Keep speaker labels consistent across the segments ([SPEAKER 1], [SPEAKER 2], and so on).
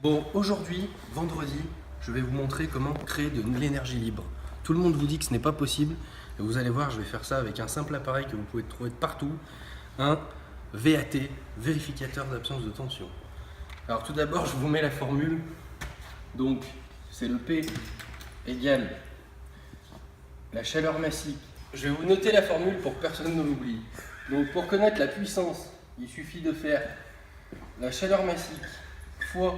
[SPEAKER 1] Bon, aujourd'hui, vendredi, je vais vous montrer comment créer de l'énergie libre. Tout le monde vous dit que ce n'est pas possible, et vous allez voir, je vais faire ça avec un simple appareil que vous pouvez trouver partout, un VAT, vérificateur d'absence de tension. Alors tout d'abord, je vous mets la formule. Donc, c'est le P égale la chaleur massique. Je vais vous noter la formule pour que personne ne l'oublie. Donc, pour connaître la puissance, il suffit de faire la chaleur massique fois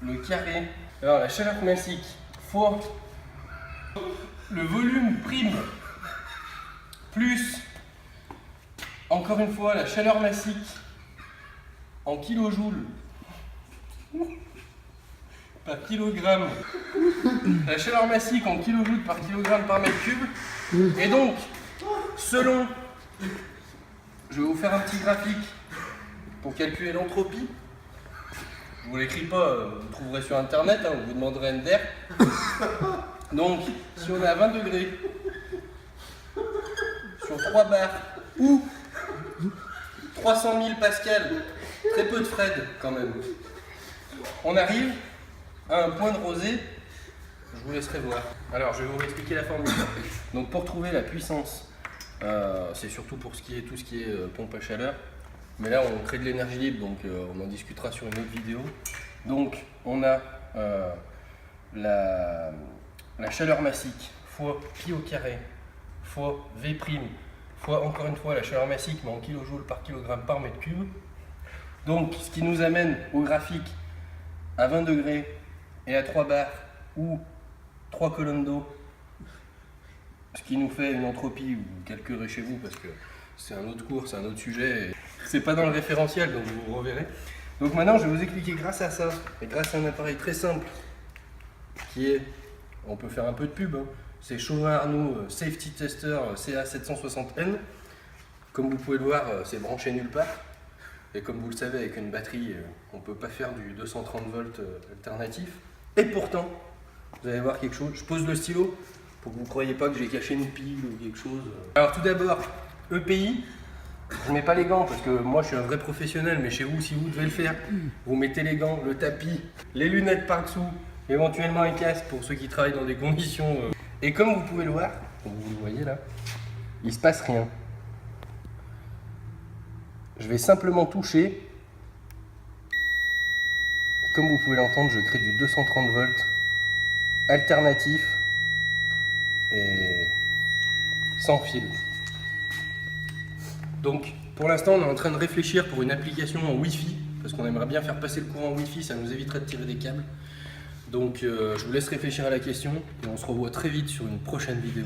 [SPEAKER 1] le carré. Alors, la chaleur massique fois le volume prime plus, encore une fois, la chaleur massique en kilojoules par kilogramme. La chaleur massique en kilojoules par kilogramme par mètre cube. Et donc, selon, je vais vous faire un petit graphique pour calculer l'entropie. Je vous l'écris pas, vous trouverez sur internet, hein, vous demanderez Ender. Donc, si on est à 20 degrés sur 3 bars ou 300 000 pascal, très peu de Fred quand même, on arrive à un point de rosée. Je vous laisserai voir. Alors, je vais vous expliquer la formule. Donc, pour trouver la puissance, c'est surtout pour tout ce qui est pompe à chaleur. Mais là, on crée de l'énergie libre, donc on en discutera sur une autre vidéo. Donc, on a la chaleur massique fois pi au carré fois V', fois encore une fois la chaleur massique, mais en kilojoules par kilogramme par mètre cube. Donc, ce qui nous amène au graphique à 20 degrés et à 3 bars ou 3 colonnes d'eau. Ce qui nous fait une entropie, vous calculerez chez vous parce que c'est un autre cours, c'est un autre sujet. C'est pas dans le référentiel, donc vous reverrez. Donc maintenant, je vais vous expliquer grâce à ça, et grâce à un appareil très simple, qui est, on peut faire un peu de pub, hein, c'est Chauvin Arnoux Safety Tester CA760N. Comme vous pouvez le voir, c'est branché nulle part. Et comme vous le savez, avec une batterie, on ne peut pas faire du 230 volts alternatif. Et pourtant, vous allez voir quelque chose. Je pose le stylo pour que vous ne croyez pas que j'ai caché une pile ou quelque chose. Alors tout d'abord, EPI. Je ne mets pas les gants parce que moi je suis un vrai professionnel, mais chez vous, si vous devez le faire, vous mettez les gants, le tapis, les lunettes par-dessous, éventuellement un casque pour ceux qui travaillent dans des conditions. Et comme vous pouvez le voir, comme vous le voyez là, il ne se passe rien. Je vais simplement toucher. Comme vous pouvez l'entendre, je crée du 230 volts alternatif et sans fil. Donc, pour l'instant, on est en train de réfléchir pour une application en Wi-Fi, parce qu'on aimerait bien faire passer le courant en Wi-Fi, ça nous éviterait de tirer des câbles. Donc, je vous laisse réfléchir à la question, et on se revoit très vite sur une prochaine vidéo.